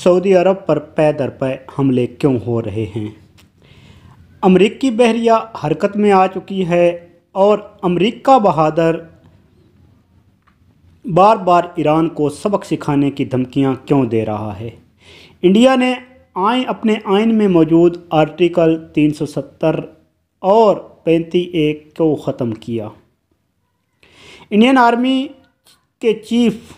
سعودی عرب پر پے در پے حملے کیوں ہو رہے ہیں؟ امریکی بحریہ حرکت میں آ چکی ہے اور امریکہ بہادر بار بار ایران کو سبق سکھانے کی دھمکیاں کیوں دے رہا ہے؟ انڈیا نے اپنے آئین میں موجود آرٹیکل 370 اور 35A کو ختم کیا۔ انڈین آرمی کے چیف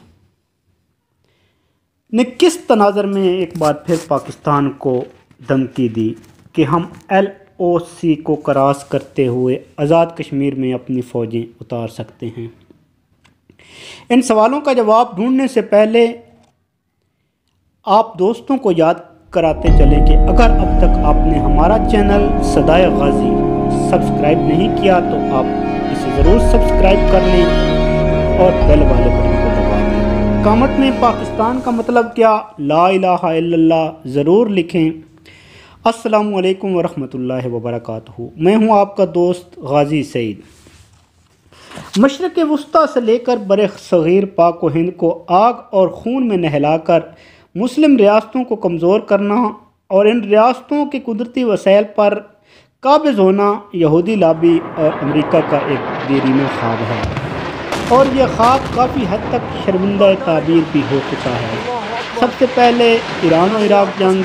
نے کس تناظر میں ایک بار پھر پاکستان کو دھمکی دی کہ ہم LOC کو کراس کرتے ہوئے آزاد کشمیر میں اپنی فوجیں اتار سکتے ہیں؟ ان سوالوں کا جواب ڈھونڈنے سے پہلے آپ دوستوں کو یاد کراتے چلیں کہ اگر اب تک آپ نے ہمارا چینل صدائے غازی سبسکرائب نہیں کیا تو آپ اسے ضرور سبسکرائب کر لیں اور بیل والے بٹن کو دبا دیں۔ کامنٹ میں پاکستان کا مطلب کیا لا الہ الا اللہ ضرور لکھیں۔ السلام علیکم ورحمۃ اللہ وبرکاتہ۔ میں ہوں آپ کا دوست غازی سعید۔ مشرق وسطیٰ سے لے کر بر صغیر پاک و ہند کو آگ اور خون میں نہلا کر مسلم ریاستوں کو کمزور کرنا اور ان ریاستوں کے قدرتی وسائل پر قابض ہونا یہودی لابی اور امریکہ کا ایک دیرینہ خواب ہے، اور یہ خواب کافی حد تک شرمندہ تعبیر بھی ہو چکا ہے۔ سب سے پہلے ایران و عراق جنگ،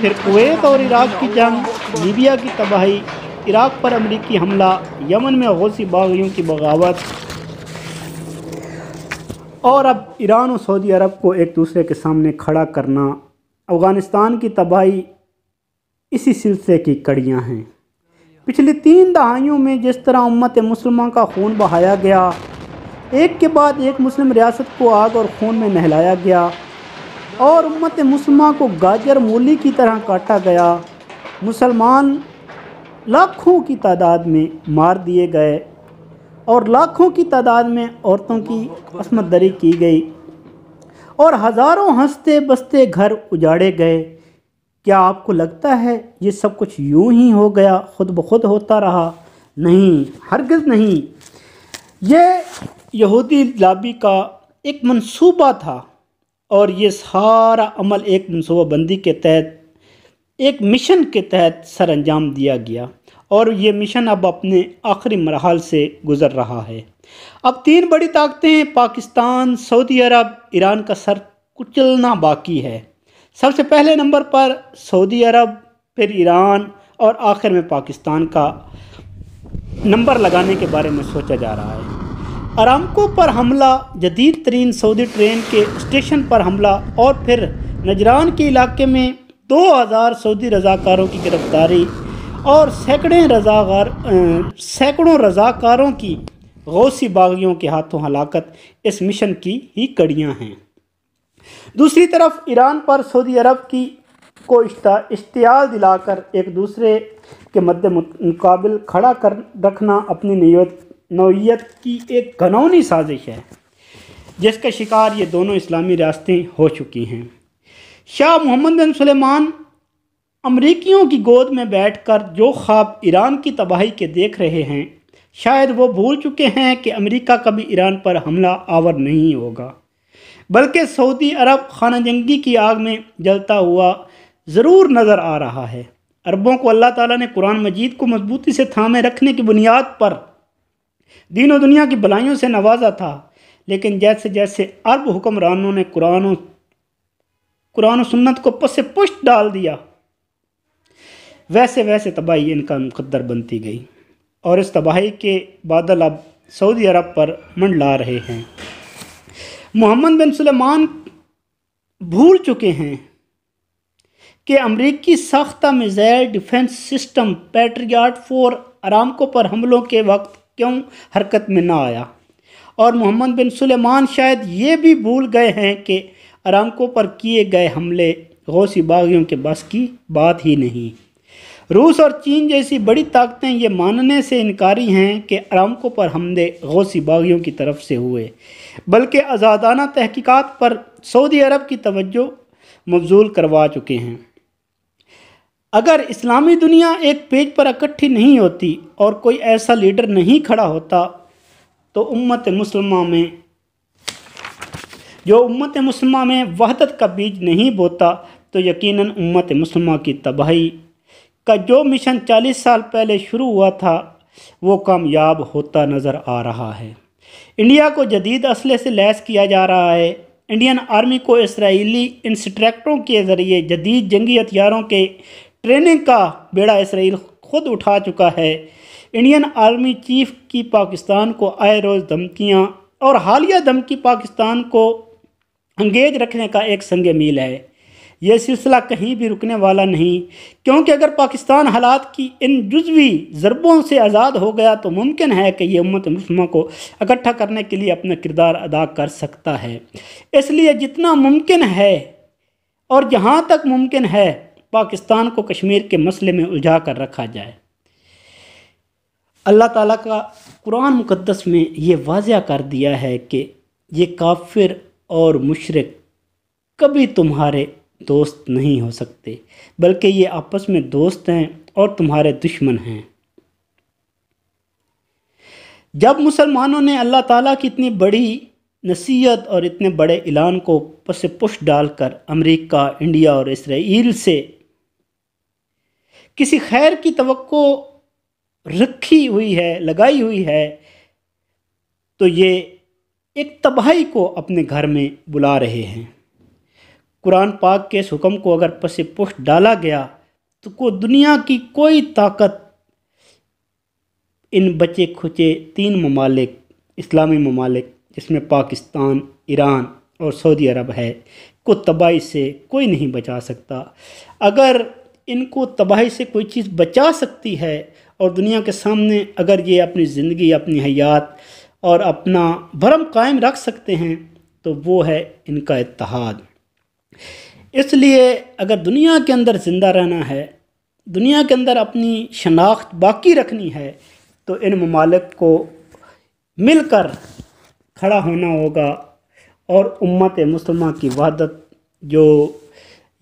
پھر کویت اور عراق کی جنگ، لیبیا کی تباہی، عراق پر امریکی حملہ، یمن میں غوثی باغیوں کی بغاوت، اور اب ایران و سعودی عرب کو ایک دوسرے کے سامنے کھڑا کرنا، افغانستان کی تباہی اسی سلسلے کی کڑیاں ہیں۔ پچھلی 3 دہائیوں میں جس طرح امت مسلمہ کا خون بہایا گیا، ایک کے بعد ایک مسلم ریاست کو آگ اور خون میں نہلایا گیا اور امت مسلمہ کو گاجر مولی کی طرح کاٹا گیا، مسلمان لاکھوں کی تعداد میں مار دیے گئے اور لاکھوں کی تعداد میں عورتوں کی عصمت دری کی گئی اور ہزاروں ہنستے بستے گھر اجاڑے گئے، کیا آپ کو لگتا ہے یہ سب کچھ یوں ہی ہو گیا، خود بخود ہوتا رہا؟ نہیں، ہرگز نہیں۔ یہ یہودی لابی کا ایک منصوبہ تھا اور یہ سارا عمل ایک منصوبہ بندی کے تحت، ایک مشن کے تحت سر انجام دیا گیا، اور یہ مشن اب اپنے آخری مراحل سے گزر رہا ہے۔ اب 3 بڑی طاقتیں پاکستان، سعودی عرب، ایران کا سر کچلنا باقی ہے۔ سب سے پہلے نمبر پر سعودی عرب، پھر ایران اور آخر میں پاکستان کا نمبر لگانے کے بارے میں سوچا جا رہا ہے۔ ارامکو پر حملہ، جدید ترین سعودی ٹرین کے اسٹیشن پر حملہ، اور پھر نجران کے علاقے میں 2000 سعودی رضاکاروں کی گرفتاری اور سینکڑوں رضاکاروں کی غوثی باغیوں کے ہاتھوں ہلاکت اس مشن کی ہی کڑیاں ہیں۔ دوسری طرف ایران پر سعودی عرب کو اشتعال دلا کر ایک دوسرے کے مد مقابل کھڑا کر رکھنا اپنی نوعیت کی ایک گھناؤنی سازش ہے، جس کا شکار یہ دونوں اسلامی ریاستیں ہو چکی ہیں۔ شاہ محمد بن سلمان امریکیوں کی گود میں بیٹھ کر جو خواب ایران کی تباہی کے دیکھ رہے ہیں، شاید وہ بھول چکے ہیں کہ امریکہ کبھی ایران پر حملہ آور نہیں ہوگا، بلکہ سعودی عرب خانہ جنگی کی آگ میں جلتا ہوا ضرور نظر آ رہا ہے۔ عربوں کو اللہ تعالیٰ نے قرآن مجید کو مضبوطی سے تھامے رکھنے کی بنیاد پر دین و دنیا کی بھلائیوں سے نوازا تھا، لیکن جیسے جیسے عرب حکمرانوں نے قرآن و سنت کو پس پشت ڈال دیا، ویسے ویسے تباہی ان کا مقدر بنتی گئی، اور اس تباہی کے بادل اب سعودی عرب پر منڈلا رہے ہیں۔ محمد بن سلمان بھول چکے ہیں کہ امریکی ساختہ میزائل ڈیفنس سسٹم پیٹریاٹ 4 ارامکو پر حملوں کے وقت کیوں حرکت میں نہ آیا، اور محمد بن سلمان شاید یہ بھی بھول گئے ہیں کہ ارامکو پر کیے گئے حملے غوثی باغیوں کے بس کی بات ہی نہیں۔ روس اور چین جیسی بڑی طاقتیں یہ ماننے سے انکاری ہیں کہ ارامکو پر حملے غوثی باغیوں کی طرف سے ہوئے، بلکہ آزادانہ تحقیقات پر سعودی عرب کی توجہ مبذول کروا چکے ہیں۔ اگر اسلامی دنیا ایک پیج پر اکٹھی نہیں ہوتی اور کوئی ایسا لیڈر نہیں کھڑا ہوتا تو امت مسلمہ میں وحدت کا بیج نہیں بوتا، تو یقیناً امت مسلمہ کی تباہی کا جو مشن 40 سال پہلے شروع ہوا تھا وہ کامیاب ہوتا نظر آ رہا ہے۔ انڈیا کو جدید اسلحے سے لیس کیا جا رہا ہے۔ انڈین آرمی کو اسرائیلی انسٹرکٹروں کے ذریعے جدید جنگی ہتھیاروں کے ٹریننگ کا بیڑا اسرائیل خود اٹھا چکا ہے۔ انڈین آرمی چیف کی پاکستان کو آئے روز دھمکیاں اور حالیہ دھمکی پاکستان کو انگیج رکھنے کا ایک سنگ میل ہے۔ یہ سلسلہ کہیں بھی رکنے والا نہیں، کیونکہ اگر پاکستان حالات کی ان جزوی ضربوں سے آزاد ہو گیا تو ممکن ہے کہ یہ امت مسلمہ کو اکٹھا کرنے کے لیے اپنا کردار ادا کر سکتا ہے۔ اس لیے جتنا ممکن ہے اور جہاں تک ممکن ہے پاکستان کو کشمیر کے مسئلے میں الجھا کر رکھا جائے۔ اللہ تعالیٰ کا قرآن مقدس میں یہ واضح کر دیا ہے کہ یہ کافر اور مشرک کبھی تمہارے دوست نہیں ہو سکتے، بلکہ یہ آپس میں دوست ہیں اور تمہارے دشمن ہیں۔ جب مسلمانوں نے اللہ تعالیٰ کی اتنی بڑی نصیحت اور اتنے بڑے اعلان کو پس پش ڈال کر امریکہ، انڈیا اور اسرائیل سے کسی خیر کی توقع رکھی ہوئی ہے، لگائی ہوئی ہے، تو یہ ایک تباہی کو اپنے گھر میں بلا رہے ہیں۔ قرآن پاک کے اس حکم کو اگر پس پش ڈالا گیا تو دنیا کی کوئی طاقت ان بچے کھچے 3 ممالک، اسلامی ممالک جس میں پاکستان، ایران اور سعودی عرب ہے، کو تباہی سے کوئی نہیں بچا سکتا۔ اگر ان کو تباہی سے کوئی چیز بچا سکتی ہے اور دنیا کے سامنے اگر یہ اپنی زندگی، اپنی حیات اور اپنا بھرم قائم رکھ سکتے ہیں تو وہ ہے ان کا اتحاد۔ اس لیے اگر دنیا کے اندر زندہ رہنا ہے، دنیا کے اندر اپنی شناخت باقی رکھنی ہے تو ان ممالک کو مل کر کھڑا ہونا ہوگا اور امت مسلمہ کی وحدت جو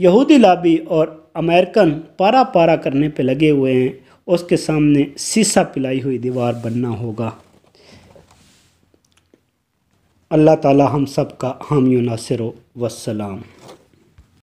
یہودی لابی اور امریکن پارا پارا کرنے پہ لگے ہوئے ہیں اس کے سامنے سیسا پلائی ہوئی دیوار بننا ہوگا۔ اللہ تعالی ہم سب کا حامی و ناصر و والسلام۔